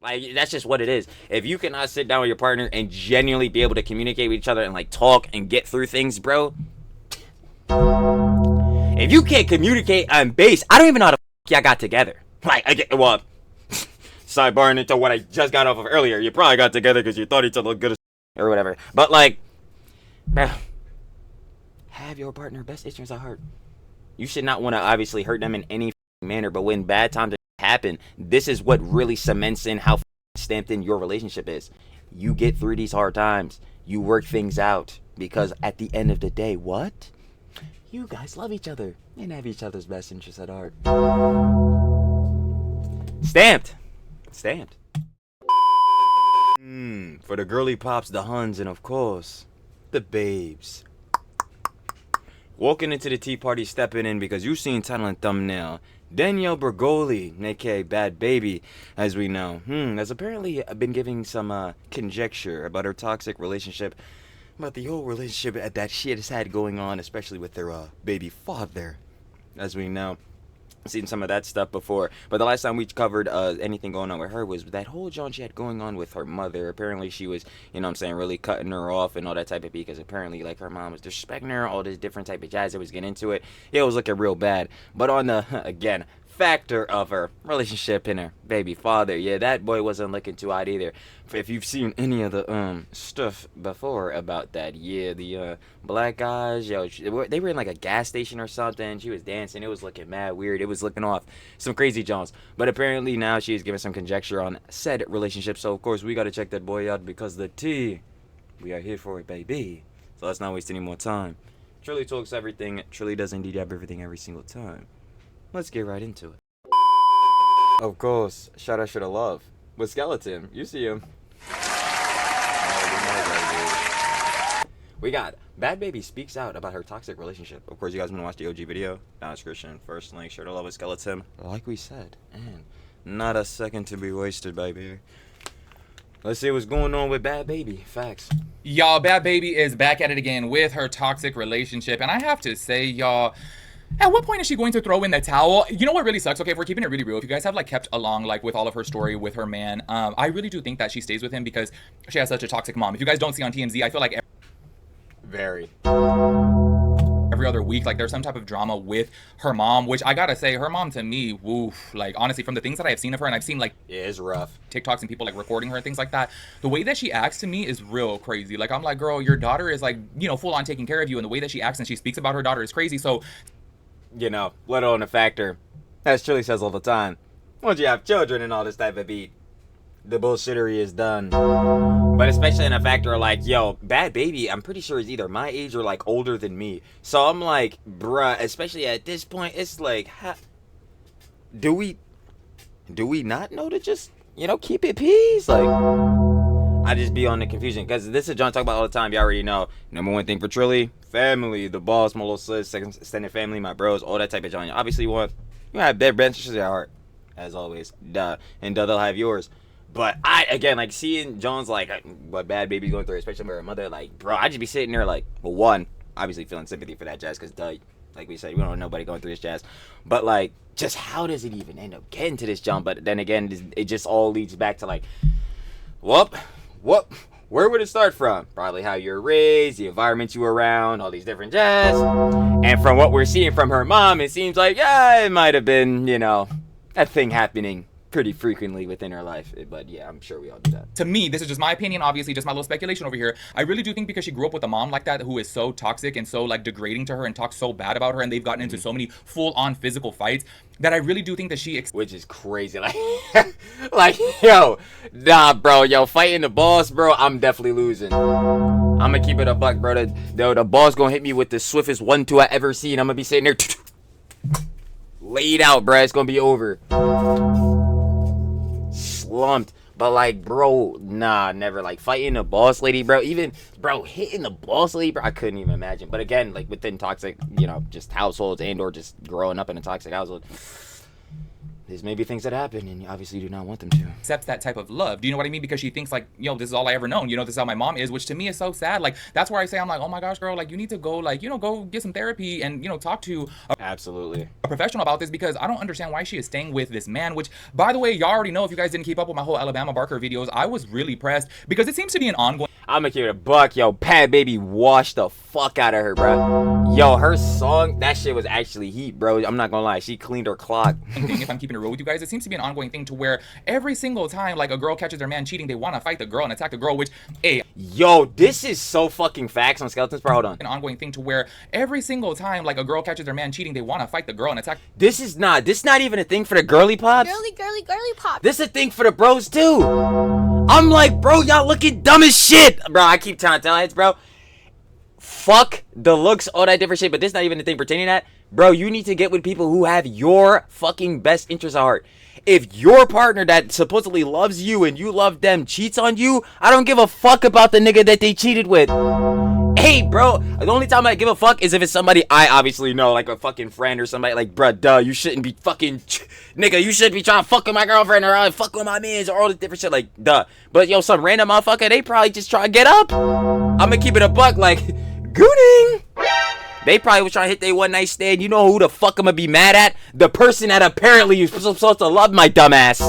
Like, that's just what it is. If you cannot sit down with your partner and genuinely be able to communicate with each other and like talk and get through things, bro. If you can't communicate on base, I don't even know how the fuck y'all got together. Like, well, sidebarring into what I just got off of earlier. You probably got together because you thought each other looked good as or whatever. But like, bro, have your partner best interests at heart. You should not want to obviously hurt them in any manner, but when bad times happen, this is what really cements in how stamped in your relationship is. You get through these hard times. You work things out because at the end of the day, what? You guys love each other and have each other's best interests at heart. Stamped. Stamped. For the girly pops, the huns, and of course, the babes. Walking into the tea party, stepping in because you seen title and thumbnail. Danielle Bergoli, aka Bhad Bhabie, as we know, has apparently been giving some conjecture about her toxic relationship, about the whole relationship that she has had going on, especially with their baby father, as we know. Seen some of that stuff before, but the last time we covered anything going on with her was that whole John she had going on with her mother. Apparently she was, really cutting her off and all that type of because apparently like her mom was disrespecting her, all this different type of jazz that was getting into it. It was looking real bad. But on the again factor of her relationship and her baby father, yeah, that boy wasn't looking too hot either. If you've seen any of the stuff before about that, yeah, the black guys, yo, they were in like a gas station or something. She was dancing. It was looking mad weird. It was looking off some crazy Jones. But apparently now she's giving some conjecture on said relationship. So of course we got to check that boy out because the tea, we are here for it, baby. So let's not waste any more time. Trilly talks everything. Trilly does indeed have everything every single time. Let's get right into it. Of course, shout out to the love with Skeleton. You see him. We got Bhad Bhabie speaks out about her toxic relationship. Of course, you guys want to watch the OG video? Down in the description. First link, share the love with Skeleton. Like we said, and not a second to be wasted, baby. Let's see what's going on with Bhad Bhabie. Facts. Y'all, Bhad Bhabie is back at it again with her toxic relationship. And I have to say, y'all, at what point is she going to throw in the towel? You know what really sucks? Okay, if we're keeping it really real, if you guys have like kept along like with all of her story with her man, I really do think that she stays with him because she has such a toxic mom. If you guys don't see on TMZ, I feel like Very. every other week, like there's some type of drama with her mom, which I gotta say, her mom to me, woof, like honestly, from the things that I've seen of her, and I've seen like Yeah, it's rough. TikToks and people like recording her and things like that, the way that she acts to me is real crazy. Like I'm like, girl, your daughter is like, full on taking care of you, and the way that she acts and she speaks about her daughter is crazy. So, let alone the factor, as Trilly says all the time, once you have children and all this type of beat, the bullshittery is done. But especially in a factor like, yo, Bhad Bhabie, I'm pretty sure is either my age or like older than me. So I'm like, bruh, especially at this point, it's like, do we not know to just, keep it peace? Like, I just be on the confusion because this is John talk about all the time. You already know. Number one thing for Trilly, family, the boss, my little sis, second extended family, my bros, all that type of John. Obviously, you have their benches at heart, as always. Duh, and they'll have yours. But like seeing John's like what Bhad Bhabie's going through, especially with her mother, like, bro, I just be sitting there like, well, one, obviously feeling sympathy for that jazz because like we said, we don't know nobody going through this jazz. But like, just how does it even end up getting to this John? But then again, it just all leads back to like, what? Where would it start from? Probably how you're raised, the environment you were around, all these different jazz. And from what we're seeing from her mom, it seems like, yeah, it might have been, a thing happening pretty frequently within her life. But yeah, I'm sure we all do that. to me, this is just my opinion, obviously, just my little speculation over here. I really do think because she grew up with a mom like that who is so toxic and so like degrading to her and talks so bad about her, and they've gotten into so many full-on physical fights, that I really do think that she which is crazy. Like, yo, nah, bro, fighting the boss, bro, I'm definitely losing. I'm gonna keep it a buck, bro. The boss gonna hit me with the swiftest 1-2 I ever seen. I'm gonna be sitting there laid out, bro. It's gonna be over. Slumped. But like, bro, nah, never. Like fighting a boss lady, bro. Even, bro, hitting the boss lady, bro, I couldn't even imagine. But again, like within toxic, just households and or just growing up in a toxic household, there's maybe things that happen, and you obviously do not want them to. Accepts that type of love. Do you know what I mean? Because she thinks like, this is all I ever known. This is how my mom is, which to me is so sad. Like, that's where I say, I'm like, oh my gosh, girl, like, you need to go, like, go get some therapy and, talk to Absolutely. a professional about this, because I don't understand why she is staying with this man, which, by the way, y'all already know, if you guys didn't keep up with my whole Alabama Barker videos, I was really pressed because it seems to be an ongoing I'm gonna keep it a buck. Yo, Bhad Bhabie washed the fuck out of her, bro. Yo, her song, that shit was actually heat, bro. I'm not gonna lie. She cleaned her clock. thing, if I'm keeping it real with you guys, it seems to be an ongoing thing to where every single time, like, a girl catches their man cheating, they want to fight the girl and attack the girl, which, yo, this is so fucking facts on Skeletons, bro. Hold on. An ongoing thing to where every single time, like, a girl catches their man cheating, they want to fight the girl and attack. This not even a thing for the girly pops. Girly pop. This is a thing for the bros too. I'm like, bro, y'all looking dumb as shit. Bro, I keep trying to tell heads, bro. Fuck the looks, all that different shit, but this not even a thing pertaining to that. Bro, you need to get with people who have your fucking best interests at heart. If your partner that supposedly loves you and you love them cheats on you, I don't give a fuck about the nigga that they cheated with. Hey, bro, the only time I give a fuck is if it's somebody I obviously know, like a fucking friend or somebody. Like, bruh, duh, you shouldn't be fucking, nigga, you shouldn't be trying to fuck with my girlfriend or fuck with my mans or all this different shit, like, duh. But, yo, some random motherfucker, they probably just try to get up. I'm gonna keep it a buck, like, gooning. They probably was trying to hit their one night stand. You know who the fuck I'm gonna be mad at? The person that apparently is supposed to love my dumbass.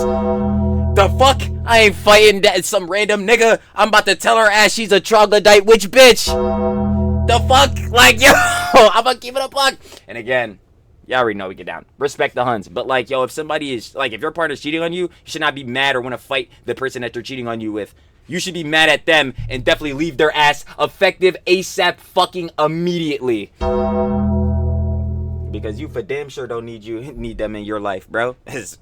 The fuck? I ain't fighting that some random nigga. I'm about to tell her ass she's a troglodyte witch bitch. The fuck? Like, yo, I'm gonna keep it a buck. And again, y'all already know we get down. Respect the Huns. But like, yo, if somebody is, like, if your partner's cheating on you, you should not be mad or want to fight the person that they're cheating on you with. You should be mad at them and definitely leave their ass effective ASAP fucking immediately. Because you for damn sure don't need them in your life, bro. It's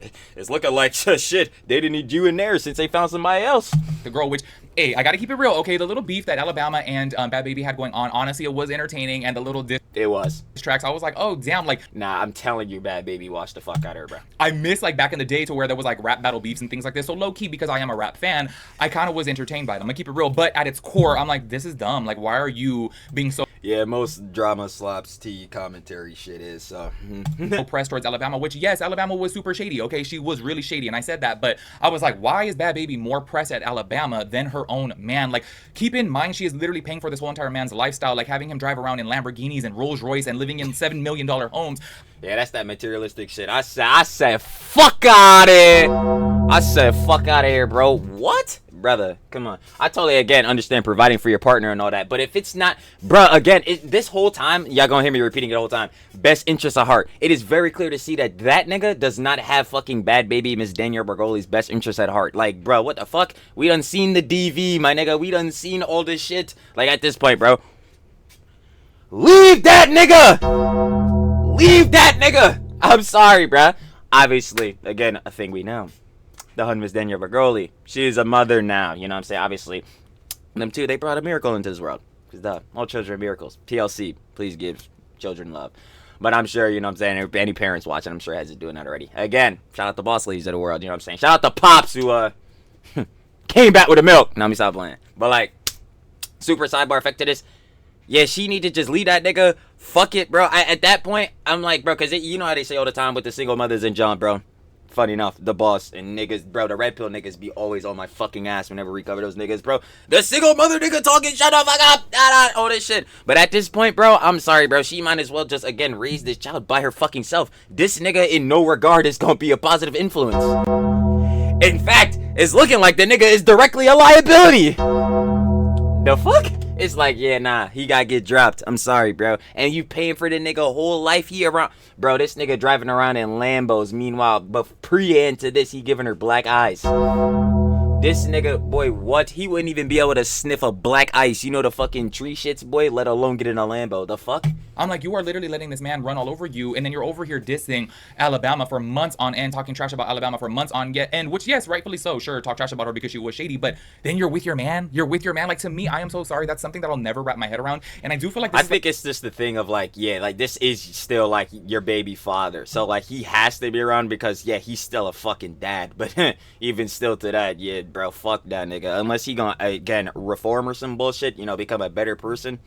looking like shit. They didn't need you in there since they found somebody else. The girl, which, hey, I gotta keep it real, okay? The little beef that Alabama and Bhad Bhabie had going on, honestly, it was entertaining, and the little diss It was. tracks, I was like, oh, damn, like, Nah, I'm telling you, Bhad Bhabie washed the fuck out of her, bro. I miss, like, back in the day to where there was, like, rap battle beefs and things like this. So low-key, because I am a rap fan, I kind of was entertained by them. I'm gonna keep it real, but at its core, I'm like, this is dumb. Like, why are you being so Yeah, most drama slaps tea commentary shit is, so. pressed towards Alabama, which, yes, Alabama was super shady, okay? She was really shady, and I said that, but I was like, why is Bhad Bhabie more pressed at Alabama than her own man? Like, keep in mind, she is literally paying for this whole entire man's lifestyle, like having him drive around in Lamborghinis and Rolls Royce and living in $7 million homes. Yeah, that's that materialistic shit. I said, fuck out of here. I said, fuck out of here, bro. What? Brother, come on. I totally, again, understand providing for your partner and all that. But if it's not, bruh, again, this whole time, y'all gonna hear me repeating it the whole time. Best interest of heart. It is very clear to see that nigga does not have fucking Bhad Bhabie, Miss Danielle Bergoli's best interest at heart. Like, bro, what the fuck? We done seen the DV, my nigga. We done seen all this shit. Like, at this point, bro. Leave that nigga! Leave that nigga! I'm sorry, bruh. Obviously, again, a thing we know. The hun Miss Danielle Bergoli. She's a mother now, you know what I'm saying? Obviously, them two, they brought a miracle into this world. Because all children are miracles. TLC, please give children love. But I'm sure, you know what I'm saying, if any parents watching, I'm sure has it doing that already. Again, shout out the boss ladies of the world, you know what I'm saying? Shout out the pops who came back with the milk. Now let me stop playing. But like, super sidebar effect to this. Yeah, she need to just leave that nigga. Fuck it, bro. At that point, I'm like, bro, because you know how they say all the time with the single mothers and John, bro. Funny enough, the boss and niggas, bro, the red pill niggas be always on my fucking ass whenever we cover those niggas, bro. The single mother nigga talking, shut the fuck up, all this shit. But at this point, bro, I'm sorry, bro. She might as well just, again, raise this child by her fucking self. This nigga in no regard is gonna be a positive influence. In fact, it's looking like the nigga is directly a liability. The fuck? It's like, yeah, nah, he gotta get dropped. I'm sorry, bro. And you paying for the nigga whole life he around. Bro, this nigga driving around in Lambos. Meanwhile, but pre-end to this, he giving her black eyes. This nigga, boy, what? He wouldn't even be able to sniff a black ice. You know the fucking tree shits, boy, let alone get in a Lambo. The fuck? I'm like, you are literally letting this man run all over you, and then you're over here dissing Alabama for months on end, talking trash about Alabama for months on end, which, yes, rightfully so. Sure, talk trash about her because she was shady, but then you're with your man. You're with your man. Like, to me, I am so sorry. That's something that I'll never wrap my head around, and I do feel like this I think it's just the thing of, like, yeah, like, this is still, like, your baby father. So, like, he has to be around because, yeah, he's still a fucking dad. But even still to that, yeah, bro, fuck that nigga. Unless he gonna, again, reform or some bullshit, you know, become a better person.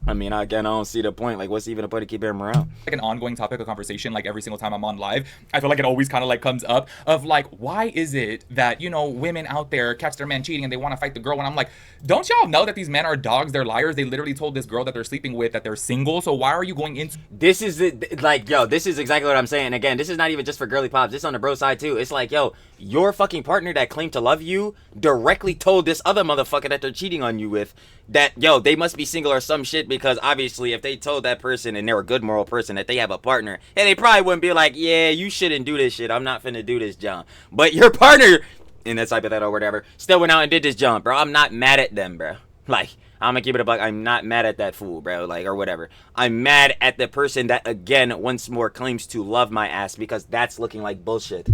I mean, again, I don't see the point. Like, what's even the point of keeping him around? Like an ongoing topic of conversation, like every single time I'm on live. I feel like it always kind of like comes up of like, why is it that, you know, women out there catch their man cheating and they want to fight the girl? And I'm like, don't y'all know that these men are dogs? They're liars. They literally told this girl that they're sleeping with that they're single. So why are you going into This is it, like, yo, this is exactly what I'm saying. Again, this is not even just for girly pops. This is on the bro side too. It's like, yo, your fucking partner that claimed to love you directly told this other motherfucker that they're cheating on you with that, yo, they must be single or some shit, because obviously if they told that person and they're a good moral person that they have a partner, and they probably wouldn't be like, yeah, you shouldn't do this shit. I'm not finna do this, John. But your partner, in that type of that or whatever, still went out and did this, John, bro. I'm not mad at them, bro. Like, I'm gonna keep it a buck. I'm not mad at that fool, bro. Like, or whatever. I'm mad at the person that, again, once more claims to love my ass, because that's looking like bullshit.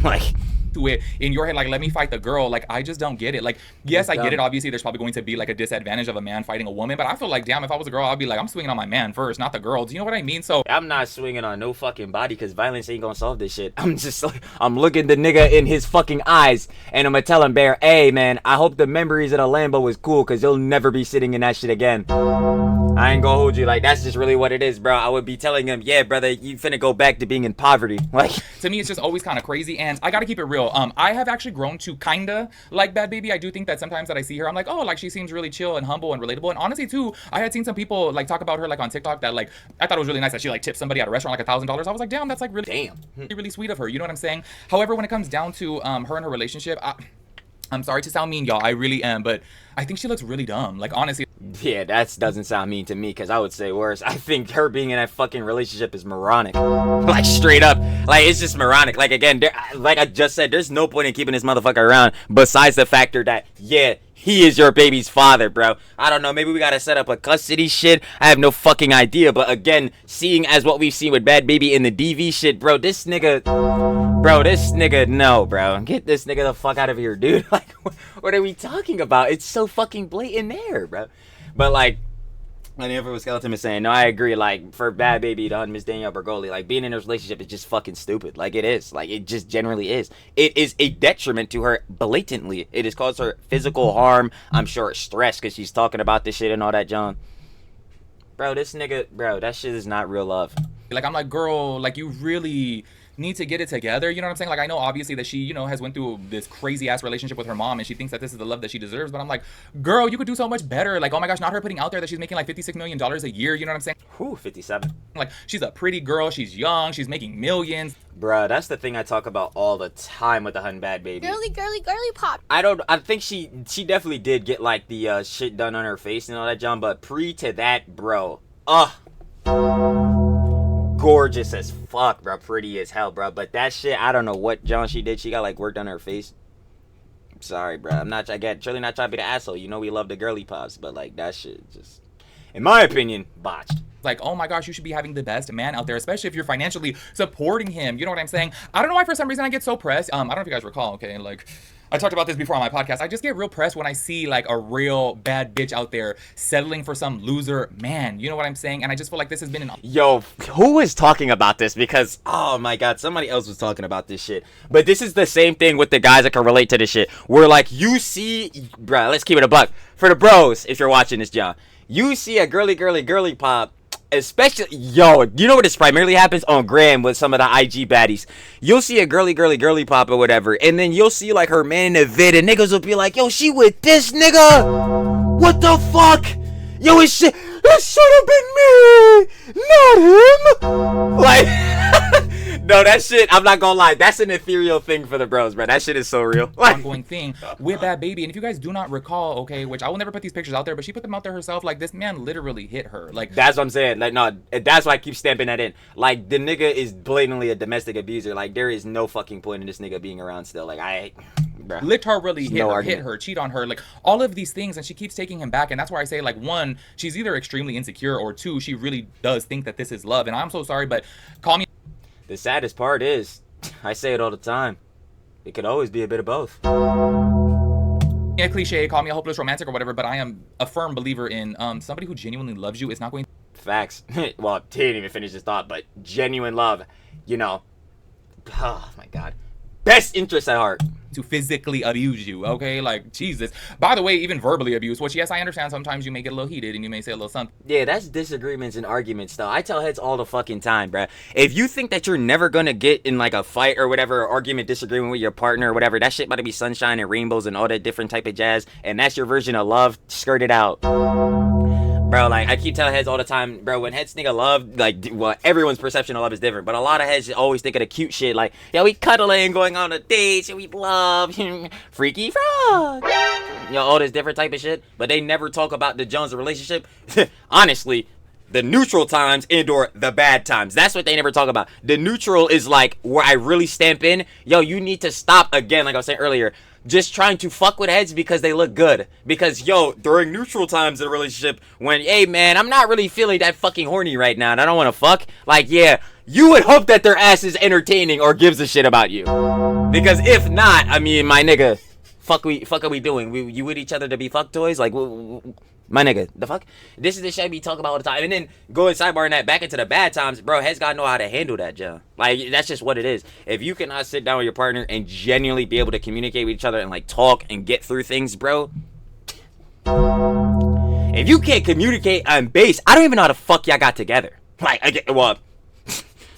Like, to it in your head, like, let me fight the girl. Like, I just don't get it. Like, yes, I get it. Obviously, there's probably going to be like a disadvantage of a man fighting a woman, but I feel like, damn, if I was a girl, I'd be like, I'm swinging on my man first, not the girl. Do you know what I mean? So I'm not swinging on no fucking body, because violence ain't gonna solve this shit. I'm just like, I'm looking the nigga in his fucking eyes, and I'm gonna tell him, Bear, hey, man, I hope the memories of the Lambo was cool, because you'll never be sitting in that shit again. I ain't gonna hold you. Like, that's just really what it is, bro. I would be telling him, yeah, brother, you finna go back to being in poverty. Like, to me, it's just always kind of crazy, and I gotta keep it real. I have actually grown to kinda like Bhad Bhabie. I do think that sometimes that I see her, I'm like, oh, like, she seems really chill and humble and relatable. And honestly, too, I had seen some people like talk about her like on TikTok that like I thought it was really nice that she like tipped somebody at a restaurant like $1,000. I was like, damn, that's like really really sweet of her. You know what I'm saying? However, when it comes down to her and her relationship, I'm sorry to sound mean, y'all. I really am, but I think she looks really dumb. Like, honestly. Yeah, that doesn't sound mean to me, because I would say worse. I think her being in that fucking relationship is moronic. Like, straight up. Like, it's just moronic. Like, again, like I just said, there's no point in keeping this motherfucker around besides the factor that, yeah, he is your baby's father, bro. I don't know, maybe we gotta set up a custody shit. I have no fucking idea, but again, seeing as what we've seen with Bhad Bhabie in the DV shit, bro, this nigga, no, bro. Get this nigga the fuck out of here, dude. Like, what are we talking about? It's so fucking blatant there, bro. But, like, I never was Skeleton is saying, no, I agree. Like, for Bhad Bhabie to Miss Danielle Bergoli, like, being in a relationship is just fucking stupid. Like, it is. Like, it just generally is. It is a detriment to her blatantly. It has caused her physical harm. I'm sure stress, because she's talking about this shit and all that, John. Bro, this nigga, bro, that shit is not real love. Like, I'm like, girl, like, you really need to get it together. You know what I'm saying? Like, I know obviously that she, you know, has went through this crazy ass relationship with her mom, and she thinks that this is the love that she deserves. But I'm like, girl, you could do so much better. Like, oh my gosh, not her putting out there that she's making like $56 million a year. You know what I'm saying? Whew, 57. Like, she's a pretty girl. She's young. She's making millions. Bruh, that's the thing I talk about all the time with the Hun Bhad Bhabie. Girly pop. I think she definitely did get like the shit done on her face and all that, John, but pre to that, bro. Gorgeous as fuck, bro. Pretty as hell, bro. But that shit, I don't know what John she did. She got like work done on her face. I'm sorry, bro. I'm not, again, truly not trying to be the asshole. You know we love the girly pops, but like that shit just, in my opinion, botched. Like, oh my gosh, you should be having the best man out there, especially if you're financially supporting him. You know what I'm saying? I don't know why for some reason I get so pressed. I don't know if you guys recall, okay? Like, I talked about this before on my podcast. I just get real pressed when I see like a real bad bitch out there settling for some loser man. You know what I'm saying? And I just feel like this has been an... Yo, who is talking about this? Because, oh my god, somebody else was talking about this shit. But this is the same thing with the guys that can relate to this shit. Where like, you see, bruh, let's keep it a buck. For the bros, if you're watching this, John, you see a girly pop, especially, yo, you know what this primarily happens on Gram with some of the IG baddies. You'll see a girly pop or whatever, and then you'll see like her man in the vid, and niggas will be like, yo, she with this nigga? What the fuck? Yo, it should have been me, not him. Like, no, that shit, I'm not gonna lie, that's an ethereal thing for the bros, bro. That shit is so real. Ongoing thing with Bhad Bhabie. And if you guys do not recall, okay, which I will never put these pictures out there, but she put them out there herself. Like, this man literally hit her. Like, that's what I'm saying. Like, no, that's why I keep stamping that in. Like, the nigga is blatantly a domestic abuser. Like, there is no fucking point in this nigga being around still. Like, bruh. Licked her, really hit her, cheat on her, like all of these things, and she keeps taking him back. And that's why I say, like, one, she's either extremely insecure, or two, she really does think that this is love. And I'm so sorry, but call me. The saddest part is, I say it all the time, it could always be a bit of both. Yeah, cliche, call me a hopeless romantic or whatever, but I am a firm believer in somebody who genuinely loves you is not going. Facts. Well, he didn't even finish his thought, but genuine love, you know. Oh my god. best interest at heart. To physically abuse you, okay? Like, Jesus. By the way, even verbally abuse, which, yes, I understand sometimes you may get a little heated and you may say a little something. Yeah, that's disagreements and arguments, though. I tell heads all the fucking time, bruh. If you think that you're never gonna get in, like, a fight or whatever, or argument, disagreement with your partner or whatever, that shit about to be sunshine and rainbows and all that different type of jazz, and that's your version of love, skirt it out. Bro, like, I keep telling heads all the time, bro, when heads think of love, like, well, everyone's perception of love is different, but a lot of heads always think of the cute shit, like, yeah, we cuddling, going on a date, and we love, freaky frog, you know, all this different type of shit, but they never talk about the Jones relationship. Honestly, the neutral times and or the bad times. That's what they never talk about. The neutral is like where I really stamp in, yo, you need to stop, again, like I was saying earlier, just trying to fuck with heads because they look good. Because, yo, during neutral times in a relationship, when, hey, man, I'm not really feeling that fucking horny right now and I don't want to fuck, like, yeah, you would hope that their ass is entertaining or gives a shit about you. Because if not, I mean, my nigga, fuck are we doing? You with each other to be fuck toys? Like, my nigga, the fuck? This is the shit we talk about all the time. And then going sidebar in that back into the bad times, bro, heads gotta know how to handle that, Joe. Like, that's just what it is. If you cannot sit down with your partner and genuinely be able to communicate with each other and, like, talk and get through things, bro. If you can't communicate on base, I don't even know how the fuck y'all got together. Like,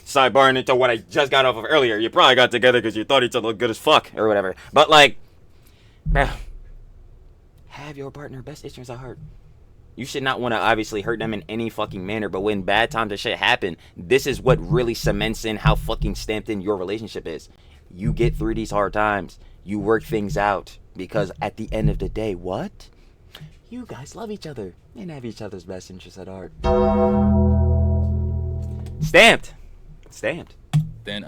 sidebar into what I just got off of earlier. You probably got together because you thought each other looked good as fuck or whatever. But, like, bro, have your partner best interests at heart. You should not want to obviously hurt them in any fucking manner, but when bad times and shit happen, this is what really cements in how fucking stamped in your relationship is. You get through these hard times. You work things out. Because at the end of the day, what? You guys love each other and have each other's best interests at heart. Stamped. Then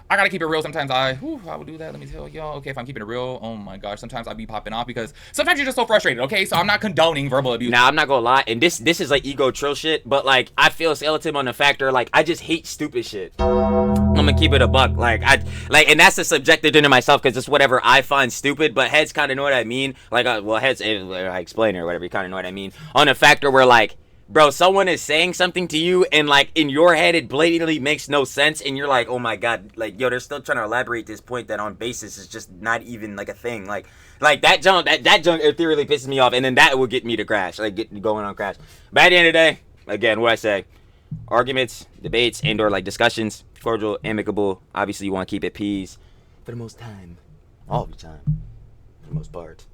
I gotta keep it real. Sometimes I would do that. Let me tell y'all. Okay, if I'm keeping it real, oh my gosh, sometimes I be popping off because sometimes you're just so frustrated. Okay, so I'm not condoning verbal abuse. Now I'm not gonna lie, and this is like ego trill shit, but like I feel skeleton on the factor like I just hate stupid shit. I'm gonna keep it a buck, and that's a subjective thing to myself because it's whatever I find stupid. But heads kind of know what I mean. Like, heads, I explain it or whatever. You kind of know what I mean on a factor where like, bro, someone is saying something to you and like in your head it blatantly makes no sense and you're like, oh my god, like, yo, they're still trying to elaborate this point that on basis is just not even like a thing. Like that junk ethereally pisses me off, and then that will get me to crash, like get going on crash. But at the end of the day, again, what I say, arguments, debates, and or like discussions, cordial, amicable. Obviously you want to keep it peace for the most time, all the time, for the most part.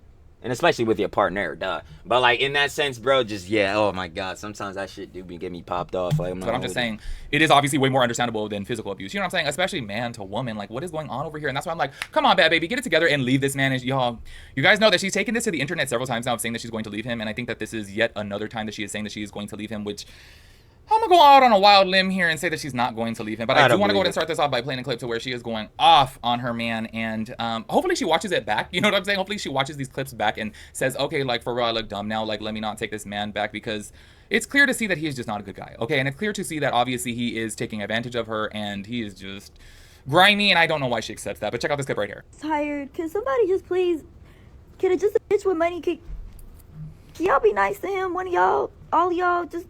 And especially with your partner, duh. But like in that sense, bro, just yeah, oh my god, sometimes that shit do be get me popped off. Like, but I'm just saying, it is obviously way more understandable than physical abuse. You know what I'm saying? Especially man to woman. Like, what is going on over here? And that's why I'm like, come on, bad baby, get it together and leave this man. Y'all, you guys know that she's taken this to the internet several times now of saying that she's going to leave him. And I think that this is yet another time that she is saying that she is going to leave him, which I'm gonna go out on a wild limb here and say that she's not going to leave him. But I do want to go ahead and start this off by playing a clip to where she is going off on her man, and hopefully she watches it back. You know what I'm saying? Hopefully she watches these clips back and says, okay, like, for real, I look dumb now. Like, let me not take this man back, because it's clear to see that he is just not a good guy. Okay, and it's clear to see that obviously he is taking advantage of her, and he is just grimy, and I don't know why she accepts that. But check out this clip right here. Tired. Can somebody just please, can it just a bitch with money? Can y'all be nice to him? One of y'all, all of y'all, just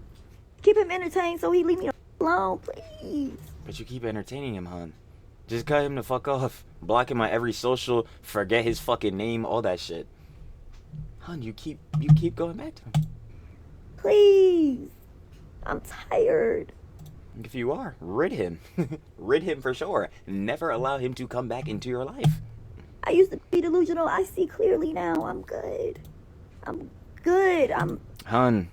keep him entertained so he leave me alone, please. But you keep entertaining him, hon. Just cut him the fuck off. Block him on every social. Forget his fucking name. All that shit. Hon, you keep going back to him. Please. I'm tired. If you are, rid him. Rid him for sure. Never allow him to come back into your life. I used to be delusional. I see clearly now. I'm good. Hon.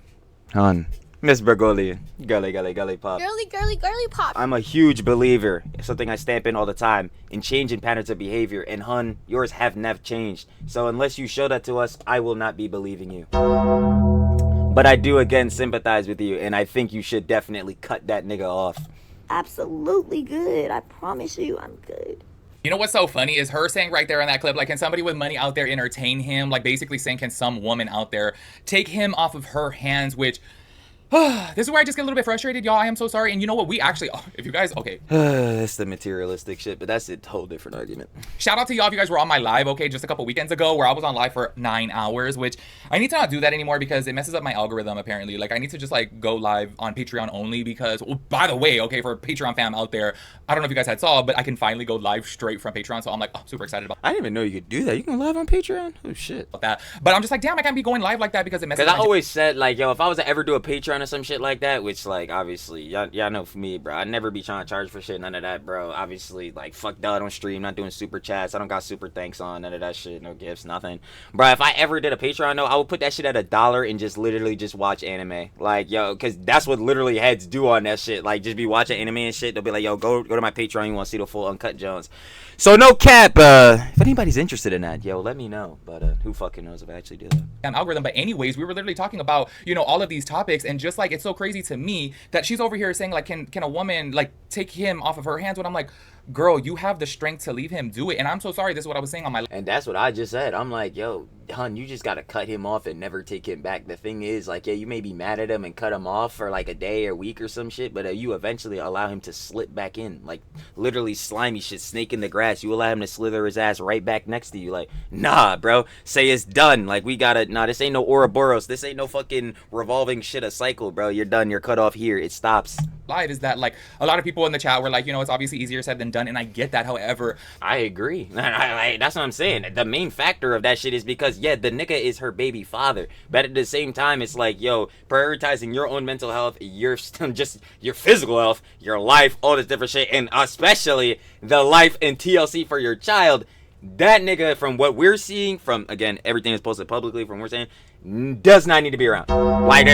Miss Bergoli, girly pop. Girly pop. I'm a huge believer, something I stamp in all the time, in changing patterns of behavior. And hun, yours have never changed. So unless you show that to us, I will not be believing you. But I do again sympathize with you, and I think you should definitely cut that nigga off. Absolutely good. I promise you, I'm good. You know what's so funny is her saying right there in that clip, like, can somebody with money out there entertain him? Like, basically saying, can some woman out there take him off of her hands, which, This is where I just get a little bit frustrated, y'all. I am so sorry. And you know what? We actually, if you guys, okay. That's the materialistic shit, but that's a whole different argument. Shout out to y'all if you guys were on my live, okay, just a couple weekends ago, where I was on live for 9 hours, which I need to not do that anymore because it messes up my algorithm, apparently. Like, I need to just, like, go live on Patreon only because, well, by the way, okay, for Patreon fam out there, I don't know if you guys had saw, but I can finally go live straight from Patreon, so I'm, like, super excited about I didn't even know you could do that. You can live on Patreon? Oh, shit. that. But I'm just like, damn, I can't be going live like that because it messes Because up I my... always said, like, yo, if I was to ever do a Patreon or some shit like that, which, like, obviously, y'all know for me, bro, I'd never be trying to charge for shit, none of that, bro. Obviously, like, fuck that on stream, not doing super chats, I don't got super thanks on, none of that shit, no gifts, nothing. Bro, if I ever did a Patreon, though, I would put that shit at $1 and just literally just watch anime. Like, yo, because that's what literally heads do on that shit. Like, just be watching anime and shit, they'll be like, yo, go to my Patreon, you want to see the full Uncut Jones. So, no cap, if anybody's interested in that, yo, let me know. But who fucking knows if I actually do that. algorithm. But anyways, we were literally talking about, you know, all of these topics, and just like, it's so crazy to me that she's over here saying, like, can a woman, like, take him off of her hands, when I'm like, girl, you have the strength to leave him, do it. And I'm so sorry, this is what I was saying on my... And that's what I just said. I'm like, yo, hun, you just gotta cut him off and never take him back. The thing is, like, yeah, you may be mad at him and cut him off for like a day or a week or some shit, but you eventually allow him to slip back in, like literally slimy shit, snake in the grass. You allow him to slither his ass right back next to you. Like, nah, bro, say it's done. Like, we gotta, nah, this ain't no Ouroboros. This ain't no fucking revolving shit, a cycle, bro. You're done. You're cut off here. It stops. Live is that, like, a lot of people in the chat were like, you know, it's obviously easier said than done, and I get that. However, I agree. That's what I'm saying. The main factor of that shit is because, yeah, the nigga is her baby father, but at the same time, it's like, yo, prioritizing your own mental health, your just your physical health, your life, all this different shit, and especially the life and TLC for your child. That nigga, from what we're seeing, from, again, everything is posted publicly, from what we're saying, does not need to be around. Like,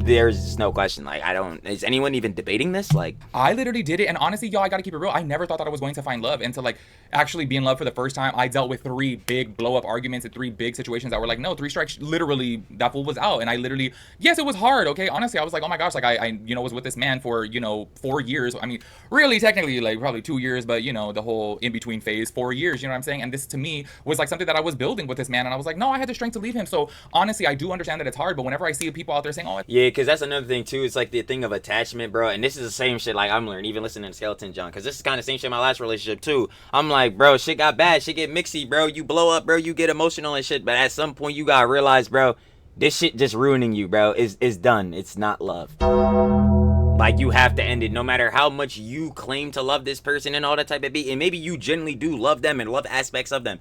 there's just no question. Like, is anyone even debating this? Like, I literally did it, and honestly, y'all, I gotta keep it real. I never thought that I was going to find love, and to, like, actually be in love for the first time. I dealt with 3 big blow-up arguments and 3 big situations that were like, no, 3 strikes, literally, that fool was out. And I literally, yes, it was hard, okay? Honestly, I was like, oh my gosh, like, I you know, was with this man for, you know, 4 years. I mean, really, technically, like, probably 2 years, but, you know, the whole in-between phase, 4 years, you know what I'm saying? And this, to me, was, like, something that I was building with this man, and I was like, no, I had the strength to leave him. So, honestly, I do understand that it's hard, but whenever I see people out there saying, oh, yeah, because that's another thing, too. It's like the thing of attachment, bro. And this is the same shit, like, I'm learning, even listening to Skeleton John, because this is kind of the same shit in my last relationship, too. I'm like, bro, shit got bad, shit get mixy, bro. You blow up, bro, you get emotional and shit, but at some point, you gotta realize, bro, this shit just ruining you, bro. Is done. It's not love. Like, you have to end it, no matter how much you claim to love this person and all that type of beat. And maybe you genuinely do love them and love aspects of them,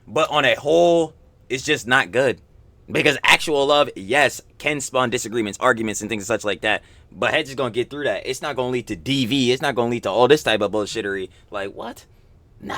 but on a whole, it's just not good. Because actual love, yes, can spawn disagreements, arguments, and things such like that. But heads is gonna get through that. It's not gonna lead to DV. It's not gonna lead to all this type of bullshittery. Like, what? Nah,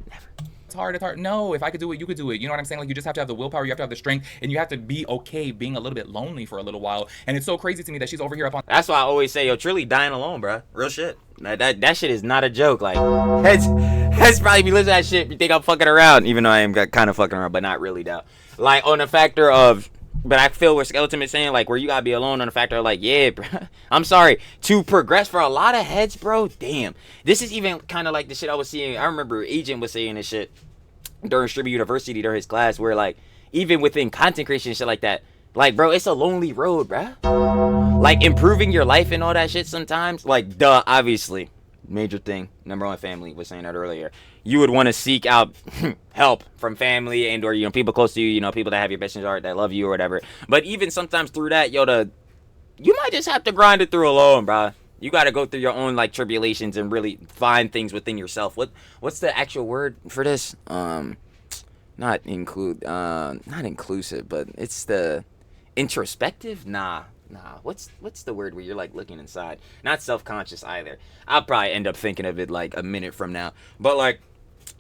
never. it's hard, it's hard. No, if I could do it, you could do it. You know what I'm saying? Like, you just have to have the willpower, you have to have the strength, and you have to be okay being a little bit lonely for a little while. And it's so crazy to me that she's over here up on... That's why I always say, yo, Trilly dying alone, bro. Real shit. That shit is not a joke. Like, heads probably be listening to that shit, you think I'm fucking around, even though I am kind of fucking around, but not really, though. Like, on the factor of, but I feel where Skeleton is saying, like, where you gotta be alone on the factor of, like, yeah, bro, I'm sorry, to progress for a lot of heads, bro, damn. This is even kind of like the shit I was seeing. I remember Agent was saying this shit during Stribby University, during his class, where, like, even within content creation and shit like that, like, bro, it's a lonely road, bro. Like, improving your life and all that shit sometimes, like, duh, obviously, major thing, number one, family, was saying that earlier. You would want to seek out help from family and or, you know, people close to you, you know, people that have your best interest, that love you or whatever. But even sometimes through that, yo, you might just have to grind it through alone, bro. You got to go through your own, like, tribulations and really find things within yourself. What's the actual word for this? Not inclusive, but it's the introspective? Nah. What's the word where you're, like, looking inside? Not self-conscious either. I'll probably end up thinking of it, like, a minute from now. But, like,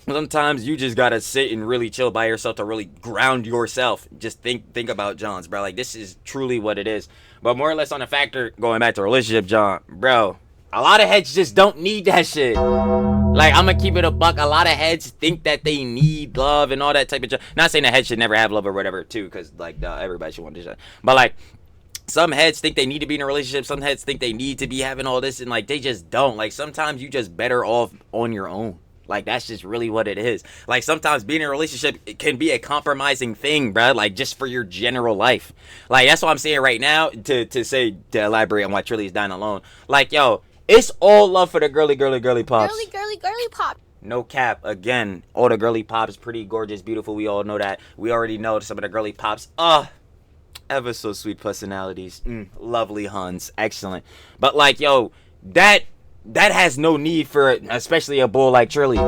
sometimes you just gotta sit and really chill by yourself to really ground yourself. Just think about John's, bro. Like, this is truly what it is. But more or less on the factor, going back to relationship, John, bro, a lot of heads just don't need that shit. Like, I'm gonna keep it a buck. A lot of heads think that they need love and all that type of shit. Not saying that heads should never have love or whatever, too, because, like, everybody should want this shit. But, like, some heads think they need to be in a relationship. Some heads think they need to be having all this, and, like, they just don't. Like, sometimes you just better off on your own. Like, that's just really what it is. Like, sometimes being in a relationship, it can be a compromising thing, bro. Like, just for your general life. Like, that's what I'm saying right now to elaborate on why Trilly's dying alone. Like, yo, it's all love for the girly pops. Girly pop. No cap. Again, all the girly pops, pretty gorgeous, beautiful. We all know that. We already know some of the girly pops. Ever so sweet personalities. Lovely Huns. Excellent. But, like, yo, that has no need for, especially a bull like Trilly.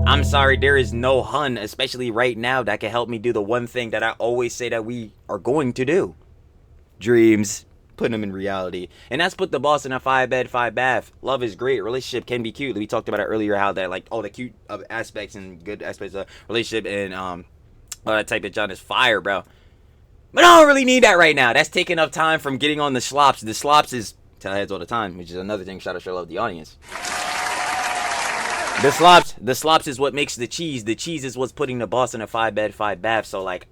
I'm sorry, there is no Hun, especially right now, that can help me do the one thing that I always say that we are going to do. Dreams. Put them in reality. And that's put the boss in a 5-bed, 5-bath. Love is great. Relationship can be cute. We talked about it earlier, how that, like, all the cute aspects and good aspects of relationship and all that type of John is fire, bro. But I don't really need that right now. That's taking up time from getting on the slops. The slops is tell heads all the time, which is another thing. Shout out, show love the audience. The slops is what makes the cheese. The cheese is what's putting the boss in a 5-bed, 5-bath. So, like,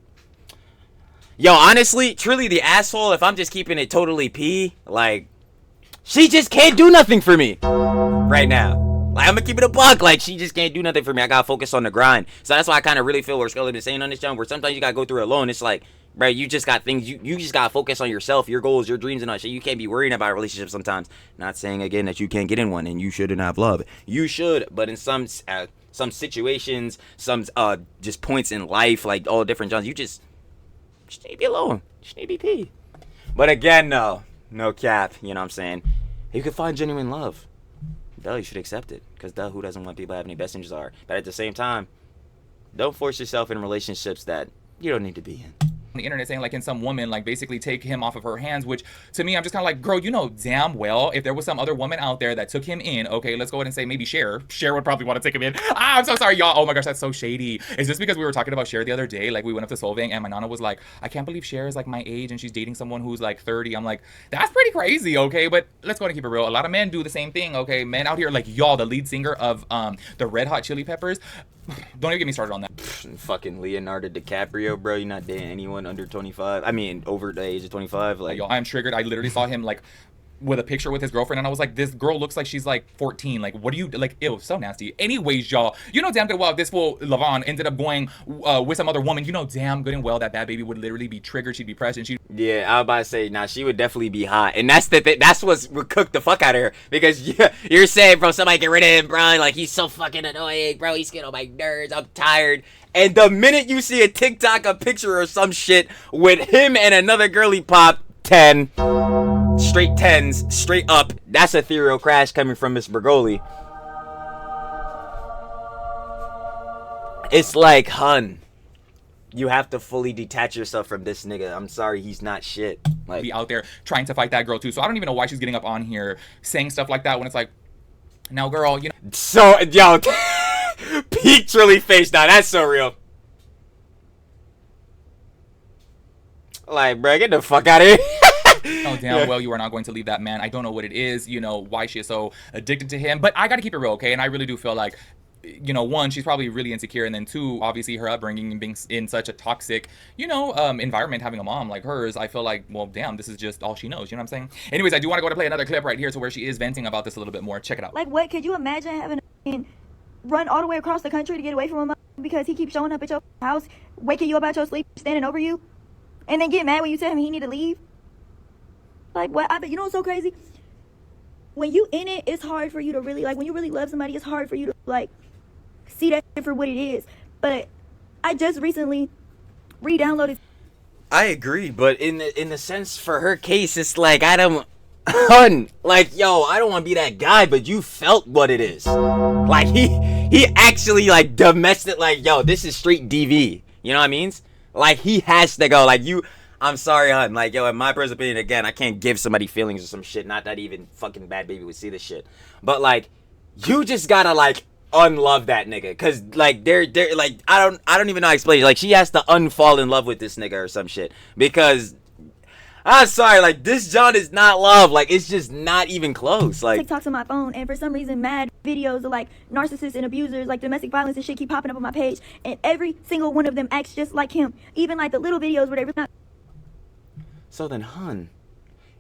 yo, honestly, truly the asshole, if I'm just keeping it totally P, like, she just can't do nothing for me right now. Like, I'm gonna keep it a buck. Like, she just can't do nothing for me. I gotta focus on the grind. So that's why I kind of really feel what Scarlett is saying on this channel, where sometimes you gotta go through it alone. It's like, bro, you just got things, you just gotta focus on yourself, your goals, your dreams, and all that shit. You can't be worrying about relationships sometimes. Not saying, again, that you can't get in one, and you shouldn't have love. You should, but in some situations, some just points in life, like all different genres, you just need to be alone. Just need to be P. But again, no cap, you know what I'm saying? You can find genuine love. Duh, you should accept it. Because duh, who doesn't want people to have any best interests are? But at the same time, don't force yourself in relationships that you don't need to be in. The internet saying, like, can some woman, like, basically take him off of her hands, which to me, I'm just kind of like, girl, you know damn well if there was some other woman out there that took him in, okay, let's go ahead and say maybe Cher would probably want to take him in. I'm so sorry, y'all. Oh my gosh, that's so shady. Is this because we were talking about Cher the other day? Like, we went up to Solvang and my nana was like, I can't believe Cher is like my age and she's dating someone who's like 30. I'm like, that's pretty crazy, okay? But let's go ahead and keep it real. A lot of men do the same thing, okay? Men out here, like, y'all, the lead singer of the Red Hot Chili Peppers, don't even get me started on that. Fucking Leonardo DiCaprio, bro. You're not dating anyone under 25. I mean, over the age of 25. Like, yo, I'm triggered. I literally saw him, like, with a picture with his girlfriend, and I was like, this girl looks like she's like 14. Like, what do you, like, ew, so nasty. Anyways, y'all, you know damn good well if this fool Lavon ended up going with some other woman, you know damn good and well that Bhad Bhabie would literally be triggered. She'd be pressed, and she'd, yeah, I was about to say, nah, she would definitely be hot. And that's the thing, that's what would cook the fuck out of her. Because you're saying, bro, somebody get rid of him, bro. Like, he's so fucking annoying, bro. He's getting on my nerves. I'm tired. And the minute you see a TikTok, a picture or some shit with him and another girly pop, 10. Straight 10s, straight up. That's ethereal crash coming from Miss Bergoli. It's like, hun, you have to fully detach yourself from this nigga. I'm sorry, he's not shit. Like, be out there trying to fight that girl too. So I don't even know why she's getting up on here saying stuff like that when it's like, now girl, you know. So, yo, peak Trilly face now. That's so real. Like, bro, get the fuck out of here. Oh, damn well you are not going to leave that man. I don't know what it is, you know, why she is so addicted to him. But I got to keep it real, okay? And I really do feel like, you know, one, she's probably really insecure. And then two, obviously her upbringing and being in such a toxic, you know, environment, having a mom like hers, I feel like, well, damn, this is just all she knows. You know what I'm saying? Anyways, I do want to go to play another clip right here to where she is venting about this a little bit more. Check it out. Like, what? Could you imagine having a run all the way across the country to get away from him because he keeps showing up at your house, waking you up out your sleep, standing over you, and then get mad when you tell him he need to leave? Like, what? You know what's so crazy? When you in it, it's hard for you to really, like, when you really love somebody, it's hard for you to, like, see that shit for what it is. But I just recently re-downloaded. I agree, but in the sense for her case, it's like, I don't, hun, like, yo, I don't want to be that guy, but you felt what it is. Like, he actually, like, domestic, like, yo, this is straight DV. You know what I mean? Like, he has to go. Like, I'm sorry, hun. Like, yo, in my personal opinion, again, I can't give somebody feelings or some shit. Not that even fucking Bhad Bhabie would see this shit. But, like, you just gotta, like, unlove that nigga. Cause, like, they're like, I don't even know how to explain it. Like, she has to unfall in love with this nigga or some shit. Because, I'm sorry, like, this John is not love. Like, it's just not even close. Like, TikToks on my phone, and for some reason, mad videos of, like, narcissists and abusers, like, domestic violence and shit keep popping up on my page. And every single one of them acts just like him. Even, like, the little videos where they not. So then, hun,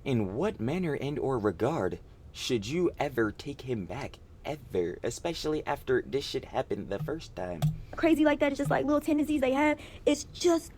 in what manner and or regard should you ever take him back? ever, especially after this shit happened the first time. Crazy like that. It's just like little tendencies they have. It's just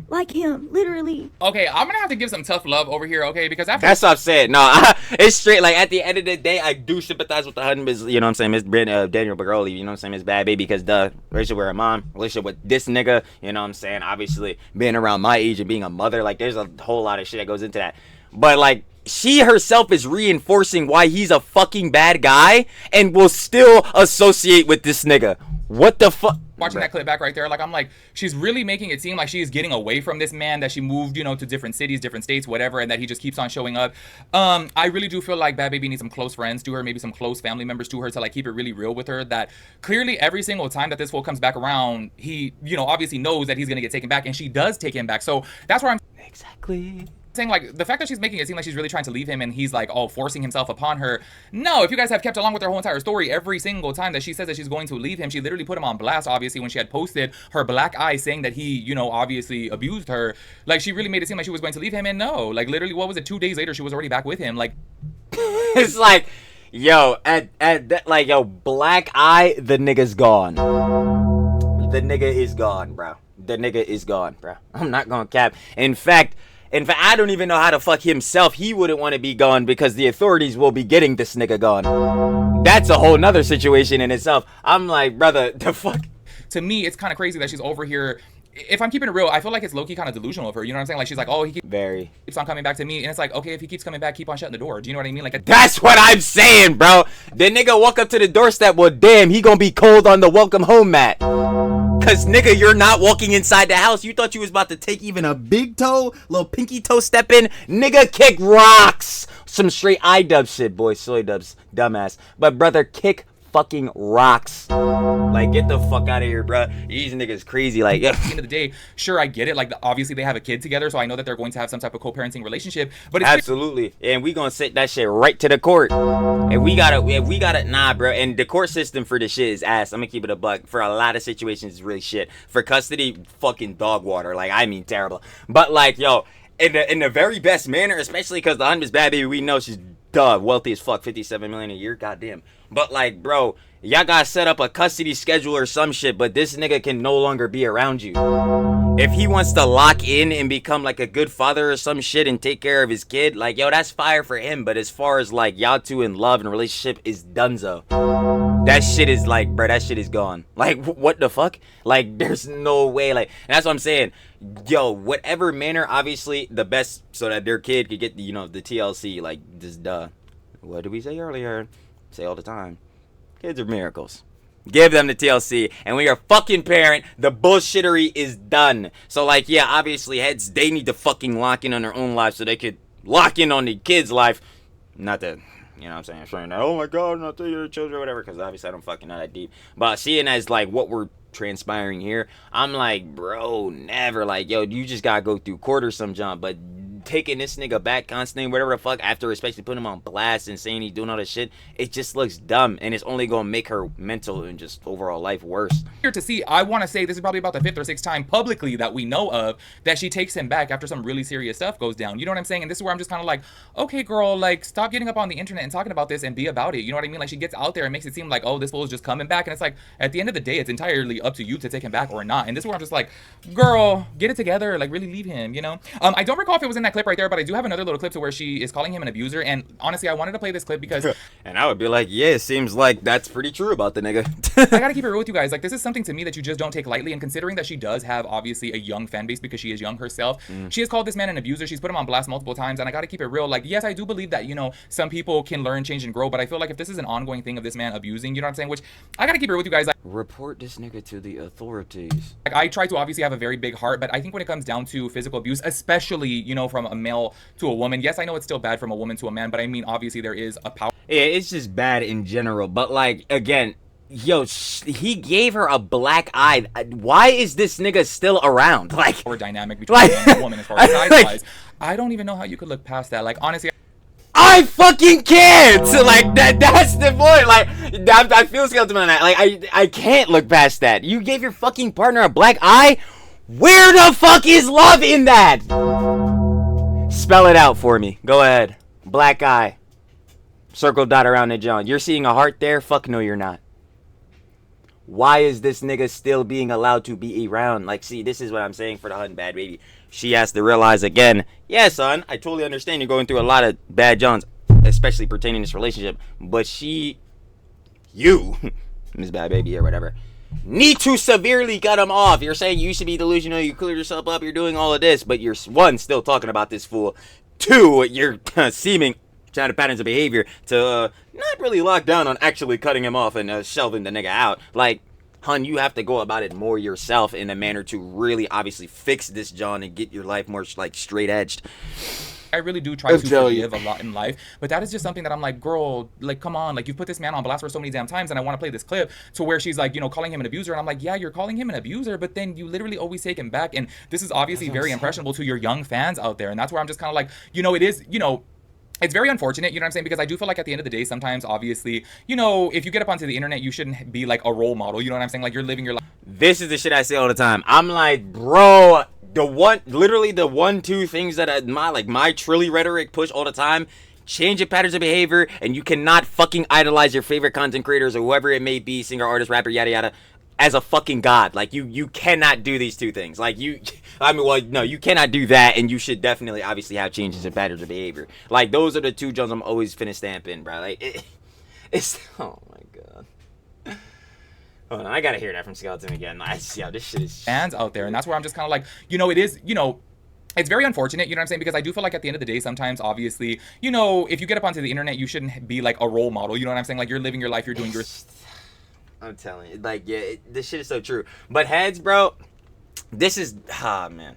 like him, literally. Okay, I'm gonna have to give some tough love over here, okay? Because after That's what I'm saying. No, it's straight. Like, at the end of the day, I do sympathize with the husband, you know what I'm saying, Miss Daniel Bergoli, you know what I'm saying, Miss Bad Baby, because the relationship with her mom, relationship with this nigga, you know what I'm saying, obviously being around my age and being a mother, like, there's a whole lot of shit that goes into that. But, like, she herself is reinforcing why he's a fucking bad guy and will still associate with this nigga. What the fuck? watching that clip back right there, like, I'm like, she's really making it seem like she's getting away from this man, that she moved, you know, to different cities, different states, whatever, and that he just keeps on showing up. I really do feel like Bad Baby needs some close friends to her, maybe some close family members to her, to like keep it really real with her, that clearly every single time that this fool comes back around, he, you know, obviously knows that he's gonna get taken back, and she does take him back. So that's where I'm Exactly. saying, like, the fact that she's making it seem like she's really trying to leave him and he's like all forcing himself upon her. No, if you guys have kept along with her whole entire story, every single time that she says that she's going to leave him, she literally put him on blast, obviously, when she had posted her black eye saying that he, you know, obviously abused her. Like, she really made it seem like she was going to leave him, and no, like, literally, what was it, 2 days later she was already back with him. Like, It's like, yo, at that, like, yo, black eye, the nigga's gone. The nigga is gone, bro. The nigga is gone, bro. I'm not gonna cap. In fact, I don't even know how to fuck himself. He wouldn't want to be gone because the authorities will be getting this nigga gone. That's a whole nother situation in itself. I'm like, brother, the fuck? to me, it's kind of crazy that she's over here. If I'm keeping it real, I feel like it's low-key kind of delusional of her. You know what I'm saying? Like, she's like, oh, he keeps on coming back to me. And it's like, okay, if he keeps coming back, keep on shutting the door. Do you know what I mean? Like, that's what I'm saying, bro. The nigga walk up to the doorstep, well, damn, he gonna be cold on the welcome home mat. Cause nigga, you're not walking inside the house. You thought you was about to take even a big toe, little pinky toe step in. Nigga, kick rocks. Some straight iDub shit, boy. Soy dubs, dumbass. But brother, kick fucking rocks. Like, get the fuck out of here, bro. These niggas crazy. Like, at the end of the day, sure, I get it. Like, obviously they have a kid together, so I know that they're going to have some type of co-parenting relationship. But it's absolutely, and we gonna sit that shit right to the court. And we gotta, nah, bro. And the court system for this shit is ass. I'm gonna keep it a buck. For a lot of situations, it's really shit. For custody, fucking dog water. Like, I mean, terrible. But like, yo, in the very best manner, especially because the husband's Bad Baby, we know she's wealthy as fuck, 57 million a year, goddamn. But like, bro, y'all gotta set up a custody schedule or some shit, but this nigga can no longer be around you. If he wants to lock in and become like a good father or some shit and take care of his kid, like, yo, that's fire for him. But as far as like y'all two in love and relationship is donezo. That shit is like, bro, that shit is gone. Like, what the fuck? Like, there's no way. Like, and that's what I'm saying. Yo, whatever manner, obviously, the best so that their kid could get, the, you know, the TLC. Like, just, what did we say earlier? Say all the time. Kids are miracles. Give them the TLC. And when you're a fucking parent, the bullshittery is done. So, like, yeah, obviously, heads, they need to fucking lock in on their own life so they could lock in on the kid's life. Not that... You know what I'm saying? I'm saying that, oh my god, not to your children or whatever, because obviously I don't fucking know that deep. But seeing as like what we're transpiring here, I'm like, bro, never. Like, yo, you just gotta go through court or some jump. But taking this nigga back constantly, whatever the fuck, after especially putting him on blast and saying he's doing all this shit, it just looks dumb. And it's only gonna make her mental and just overall life worse. Here to see, I want to say this is probably about the 5th or 6th time publicly that we know of that she takes him back after some really serious stuff goes down. You know what I'm saying? And this is where I'm just kind of like, okay, girl, like, stop getting up on the internet and talking about this and be about it. You know what I mean? Like, she gets out there and makes it seem like, oh, this fool is just coming back. And it's like, at the end of the day, it's entirely up to you to take him back or not. And this is where I'm just like, girl, get it together. Like, really leave him, you know? I don't recall if it was in that clip right there, but I do have another little clip to where she is calling him an abuser. And honestly, I wanted to play this clip because... and I would be like, yeah, it seems like that's pretty true about the nigga. I gotta keep it real with you guys. Like, this is something to me that you just don't take lightly. And considering that she does have, obviously, a young fan base because she is young herself, she has called this man an abuser. She's put him on blast multiple times. And I gotta keep it real. Like, yes, I do believe that, you know, some people can learn, change, and grow. But I feel like if this is an ongoing thing of this man abusing, you know what I'm saying? Which, I gotta keep it real with you guys. Like, report this nigga to the authorities. Like, I try to obviously have a very big heart, but I think when it comes down to physical abuse, especially, you know, from a male to a woman, yes, I know it's still bad from a woman to a man, but I mean, obviously there is a power. Yeah, it's just bad in general. But like, again, yo, he gave her a black eye. Why is this nigga still around? Like, or dynamic between a man and a woman as far as size wise. I don't even know how you could look past that. Like, honestly, I fucking can't. Like, that's the point. Like, I feel skeleton on that. Like, I can't look past that. You gave your fucking partner a black eye? Where the fuck is love in that? Spell it out for me. Go ahead. Black eye. Circle dot around the John. You're seeing a heart there? Fuck no, you're not. Why is this nigga still being allowed to be around? Like, see, this is what I'm saying for the Hun Bad Baby. She has to realize again, yeah, son, I totally understand you're going through a lot of bad Johns, especially pertaining to this relationship. But you, Miss Bad Baby or whatever, need to severely cut him off. You're saying you should be delusional, you cleared yourself up, you're doing all of this, but you're, one, still talking about this fool. Two, you're seeming trying to patterns of behavior to not really lock down on actually cutting him off and shelving the nigga out. Like, hun, you have to go about it more yourself in a manner to really obviously fix this John and get your life more like straight edged. I really do try to forgive a lot in life, but that is just something that I'm like, girl, like, come on, like, you've put this man on blast for so many damn times, and I want to play this clip to where she's like, you know, calling him an abuser, and I'm like, yeah, you're calling him an abuser, but then you literally always take him back, and this is obviously very impressionable to your young fans out there, and that's where I'm just kind of like, you know, it is, you know, it's very unfortunate, you know what I'm saying? Because I do feel like at the end of the day, sometimes, obviously, you know, if you get up onto the internet, you shouldn't be like a role model, you know what I'm saying? Like, you're living your life. This is the shit I say all the time. I'm like, bro, literally the 1-2 things that my Trilly rhetoric push all the time. Change your patterns of behavior, and you cannot fucking idolize your favorite content creators or whoever it may be, singer, artist, rapper, yada yada, as a fucking god. Like, you cannot do these two things. Like, you cannot do that, and you should definitely obviously have changes in patterns of behavior. Like, those are the two jumps I'm always finna stamp in, bro. Like, it's oh my god. Hold on, I gotta hear that from Skeleton again. This shit is fans out there, and that's where I'm just kind of like, you know, it is, you know, it's very unfortunate, you know what I'm saying? Because I do feel like at the end of the day, sometimes, obviously, you know, if you get up onto the internet, you shouldn't be like a role model, you know what I'm saying? Like, you're living your life, you're doing your... I'm telling you, like, yeah, this shit is so true. But heads, bro, this is, man.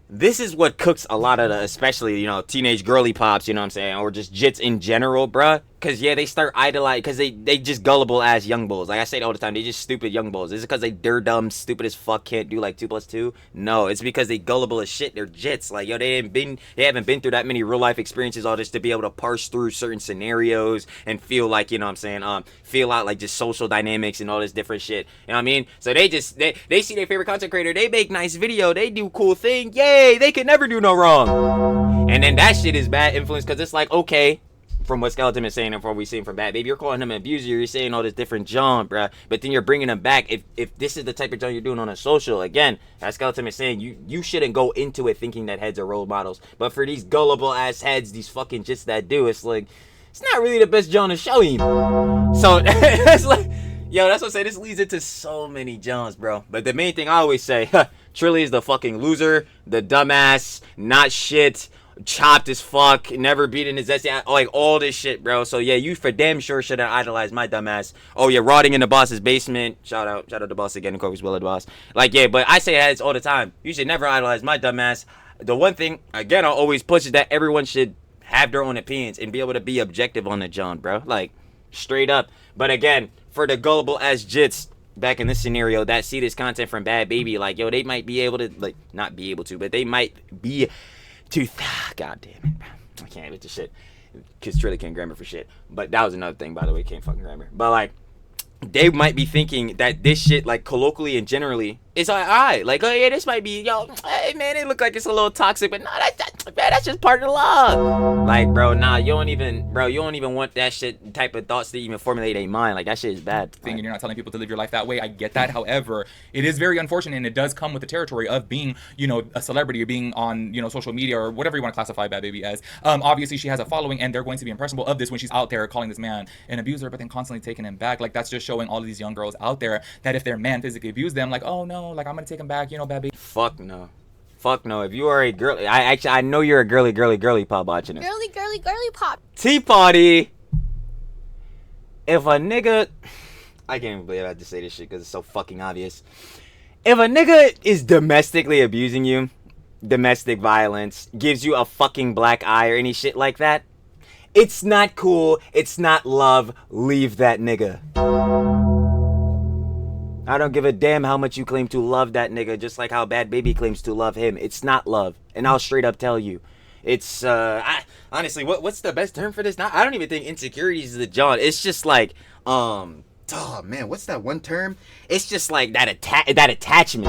This is what cooks a lot of the, especially, you know, teenage girly pops, you know what I'm saying? Or just jits in general, bruh. Because, yeah, they start idolizing, because they just gullible ass young bulls. Like I say it all the time, they just stupid young bulls. Is it because they're dumb, stupid as fuck, can't do like 2 + 2? No, it's because they gullible as shit. They're jits. Like, yo, they haven't been through that many real life experiences, all this, to be able to parse through certain scenarios and feel like, you know what I'm saying, feel out like just social dynamics and all this different shit. You know what I mean? So they see their favorite content creator, they make nice video, they do cool thing, yay, they can never do no wrong. And then that shit is bad influence, because it's like, okay, from what Skeleton is saying and from what we're seeing from Bad Baby, you're calling him an abuser, you're saying all this different junk, bruh, but then you're bringing him back. If this is the type of junk you're doing on a social, again, as Skeleton is saying, you shouldn't go into it thinking that heads are role models. But for these gullible ass heads, these fucking jits that do, it's like, it's not really the best junk to show him. So it's like, yo, that's what I'm saying. This leads into so many Johns, bro. But the main thing I always say, Trilly is the fucking loser, the dumbass, not shit, chopped as fuck, never beating his essay, like all this shit, bro. So yeah, you for damn sure should have idolized my dumbass. Oh yeah, rotting in the boss's basement. Shout out to boss again, Kobe's Willard boss. Like, yeah, but I say that all the time. You should never idolize my dumbass. The one thing, again, I'll always push is that everyone should have their own opinions and be able to be objective on the John, bro. Like, straight up. But again, for the gullible ass jits back in this scenario that see this content from Bad Baby, like, yo, they might be able to, like, not be able to, but they might be to, god damn it, I can't edit this shit, because Trilly can't grammar for shit. But that was another thing, by the way, can't fucking grammar. But like, they might be thinking that this shit, like, colloquially and generally, is alright. Like, oh yeah, this might be, yo, hey man, it look like it's a little toxic, but nah, that's just part of the love. Like, bro, nah, you don't even want that shit type of thoughts to even formulate a mind. Like, that shit is bad. Thing, and you're not telling people to live your life that way. I get that. However, it is very unfortunate, and it does come with the territory of being, you know, a celebrity or being on, you know, social media or whatever you want to classify Bad Baby as. Obviously, she has a following, and they're going to be impressionable of this when she's out there calling this man an abuser, but then constantly taking him back. Like, that's just showing all of these young girls out there that if their man physically abused them, like, oh no, like, I'm gonna take him back, you know, Bad Baby. Fuck no. Fuck no. If you are a girl, I know you're a girly pop watching it. Girly pop. Tea party. If a nigga, I can't even believe I have to say this shit because it's so fucking obvious. If a nigga is domestically abusing you, domestic violence, gives you a fucking black eye or any shit like that, it's not cool. It's not love. Leave that nigga. I don't give a damn how much you claim to love that nigga, just like how Bad Baby claims to love him. It's not love, and I'll straight up tell you. It's, honestly, what's the best term for this? I don't even think insecurity is the John. It's just like, oh man, what's that one term? It's just like that attachment.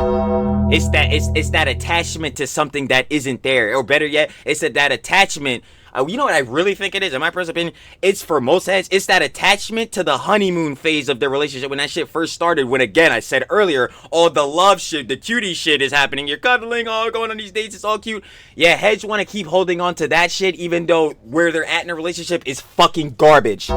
It's that attachment to something that isn't there, or better yet, it's that attachment You know what I really think it is, in my personal opinion? It's for most heads, it's that attachment to the honeymoon phase of their relationship when that shit first started. When, again, I said earlier, all the love shit, the cutie shit is happening. You're cuddling, all going on these dates, it's all cute. Yeah, heads want to keep holding on to that shit even though where they're at in a relationship is fucking garbage.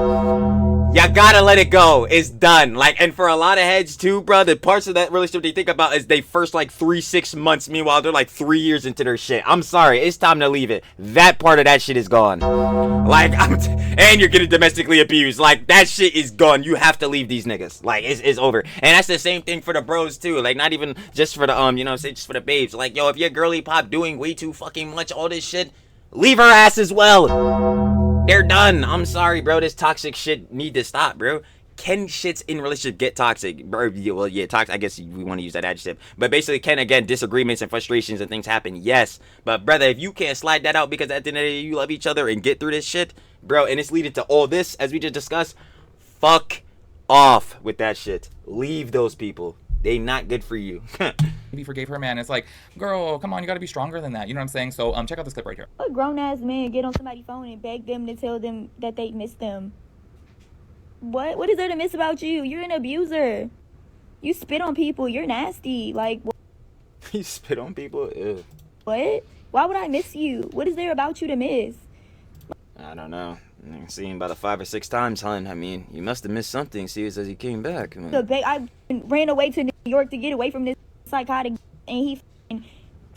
You gotta let it go. It's done. Like, and for a lot of heads too, bro, the parts of that relationship they think about is they first like 3-6 months. Meanwhile, they're like 3 years into their shit. I'm sorry, it's time to leave it. That part of that shit is gone. Like, and you're getting domestically abused. Like, that shit is gone. You have to leave these niggas. Like, it's over. And that's the same thing for the bros too. Like, not even just for the you know, say just for the babes. Like, yo, if your girly pop doing way too fucking much all this shit, leave her ass as well. They're done. I'm sorry, bro. This toxic shit need to stop, bro. Can shits in relationship get toxic? Bro, well, yeah, toxic. I guess we want to use that adjective. But basically, can, again, disagreements and frustrations and things happen? Yes. But, brother, if you can't slide that out because at the end of the day, you love each other and get through this shit, bro, and it's leading to all this, as we just discussed, fuck off with that shit. Leave those people. They not good for you. Maybe forgave her man. It's like, girl, come on, you gotta be stronger than that. You know what I'm saying? So check out this clip right here. A grown-ass man get on somebody's phone and beg them to tell them that they miss them. What is there to miss about you? You're an abuser. You spit on people. You're nasty. Like, You spit on people? Ew. what? Why would I miss you? What is there about you to miss? I don't know. Seen about 5 or 6 times, hun. I mean, you must have missed something. See, it says he came back. I ran away to New York to get away from this psychotic, and he,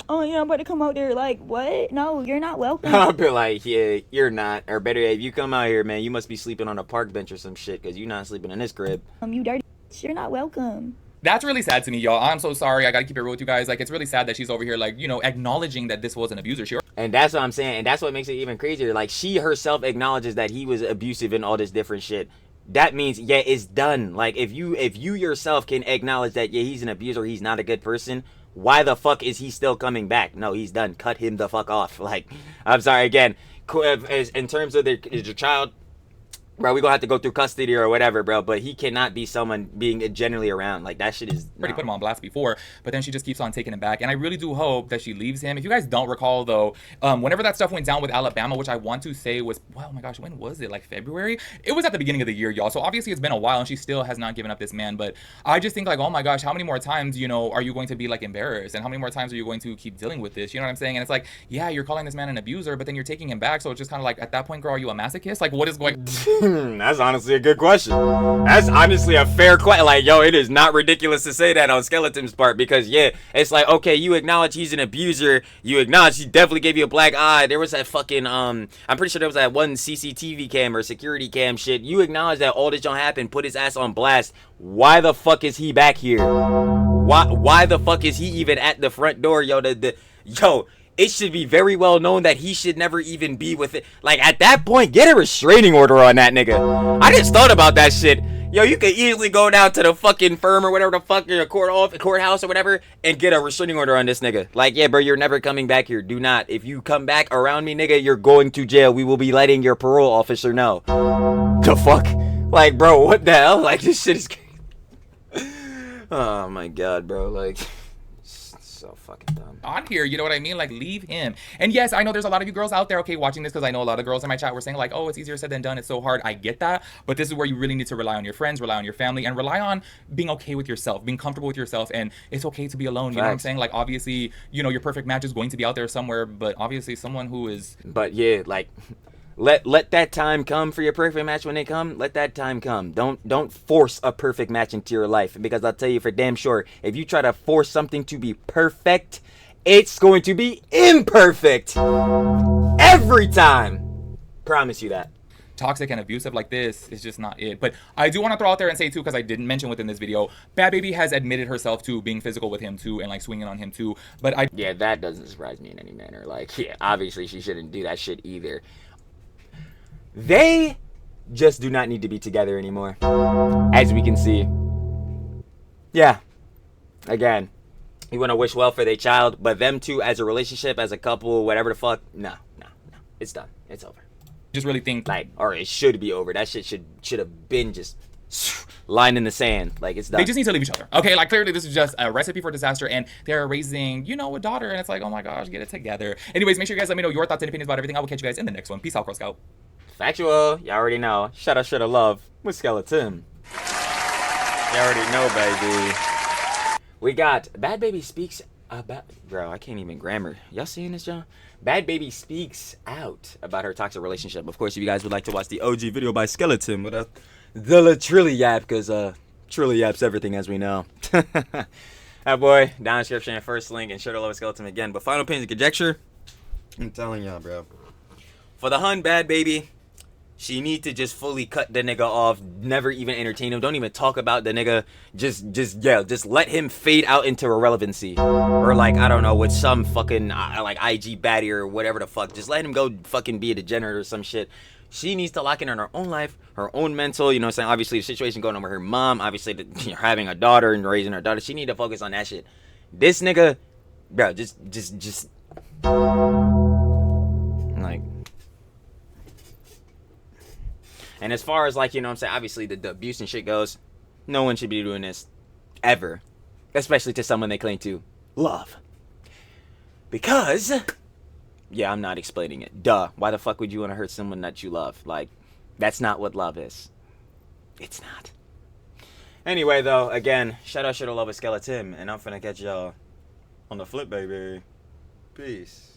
oh yeah, I'm about to come out there. Like, what? No, you're not welcome. I'll be like, yeah, you're not. Or better yet, if you come out here, man, you must be sleeping on a park bench or some shit, because you're not sleeping in this crib. You dirty. You're not welcome. That's really sad to me, y'all. I'm so sorry. I gotta keep it real with you guys. Like, it's really sad that she's over here, like, you know, acknowledging that this was an abuser. And that's what I'm saying. And that's what makes it even crazier. Like, she herself acknowledges that he was abusive and all this different shit. That means, yeah, it's done. Like, if you yourself can acknowledge that, yeah, he's an abuser, he's not a good person, why the fuck is he still coming back? No, he's done. Cut him the fuck off. Like, I'm sorry, again, in terms of the child, bro, we gonna have to go through custody or whatever, bro, but he cannot be someone being generally around. Like, that shit is already put him on blast before, but then she just keeps on taking him back, and I really do hope that she leaves him. If you guys don't recall, though, whenever that stuff went down with Alabama, which I want to say was, oh my gosh, when was it? Like February? It was at the beginning of the year, y'all, so obviously it's been a while, and she still has not given up this man, but I just think, like, oh my gosh, how many more times, you know, are you going to be, like, embarrassed, and how many more times are you going to keep dealing with this? You know what I'm saying? And it's like, yeah, you're calling this man an abuser, but then you're taking him back, so it's just kind of like, at that point, girl, are you a masochist? Like, what is going... That's honestly a good question. That's honestly a fair question. Like, yo, it is not ridiculous to say that on Skeleton's part, because yeah, it's like, okay, you acknowledge he's an abuser, you acknowledge he definitely gave you a black eye. There was that fucking I'm pretty sure there was that one CCTV cam or security cam shit. You acknowledge that all this don't happen, put his ass on blast. Why the fuck is he back here? Why the fuck is he even at the front door? Yo, yo, it should be very well known that he should never even be with it. Like, at that point, get a restraining order on that nigga. I just thought about that shit. Yo, you could easily go down to the fucking firm or whatever the fuck, your courthouse or whatever, and get a restraining order on this nigga. Like, yeah, bro, you're never coming back here. Do not. If you come back around me, nigga, you're going to jail. We will be letting your parole officer know. The fuck? Like, bro, what the hell? Like, this shit is... Oh, my God, bro. Like... so fucking dumb. On here, you know what I mean? Like, leave him. And yes, I know there's a lot of you girls out there, okay, watching this, because I know a lot of girls in my chat were saying, like, oh, it's easier said than done, it's so hard. I get that, but this is where you really need to rely on your friends, rely on your family, and rely on being okay with yourself, being comfortable with yourself, and it's okay to be alone. You know what I'm saying? Like, obviously, you know, your perfect match is going to be out there somewhere, but obviously someone who is... But yeah, like... Let that time come for your perfect match when they come. Let that time come. Don't force a perfect match into your life, because I'll tell you for damn sure, if you try to force something to be perfect, it's going to be imperfect every time. Promise you that. Toxic and abusive like this is just not it. But I do want to throw out there and say too, because I didn't mention within this video, Bhad Bhabie has admitted herself to being physical with him too, and like swinging on him too. But yeah, that doesn't surprise me in any manner. Like, yeah, obviously she shouldn't do that shit either. They just do not need to be together anymore, as we can see. Yeah, again, you want to wish well for their child, but them two as a relationship, as a couple, whatever the fuck, no, it's done, it's over. Just really think, like, or it should be over. That shit should have been just line in the sand. Like, it's done. They just need to leave each other. Okay, like clearly this is just a recipe for disaster, and they're raising, a daughter, and it's like, oh my gosh, get it together. Anyways, make sure you guys let me know your thoughts and opinions about everything. I will catch you guys in the next one. Peace out, Girl Scout. Factual. You already know. Shoulda love with Skeleton. You already know, baby. We got Bhad Baby speaks about. Bro, I can't even grammar. Y'all seeing this, John? Bhad Baby speaks out about her toxic relationship. Of course, if you guys would like to watch the OG video by Skeleton with the Trilly Yap, because Trilly Yap's everything, as we know. That boy, down in the description, first link, and sure to love Skeleton again. But final opinions and conjecture, I'm telling y'all, bro. For the Hun Bhad Baby, she need to just fully cut the nigga off. Never even entertain him. Don't even talk about the nigga. Just let him fade out into irrelevancy. Or like, I don't know, with some fucking like IG baddie or whatever the fuck. Just let him go fucking be a degenerate or some shit. She needs to lock in on her own life, her own mental. You know what I'm saying? Obviously, the situation going on with her mom. Obviously, having a daughter and raising her daughter. She need to focus on that shit. This nigga, bro, just like. And as far as like, you know what I'm saying, obviously the abuse and shit goes, no one should be doing this ever. Especially to someone they claim to love. Because, yeah, I'm not explaining it. Duh. Why the fuck would you want to hurt someone that you love? Like, that's not what love is. It's not. Anyway, though, again, shout out to love with Skeleton. And I'm finna catch y'all on the flip, baby. Peace.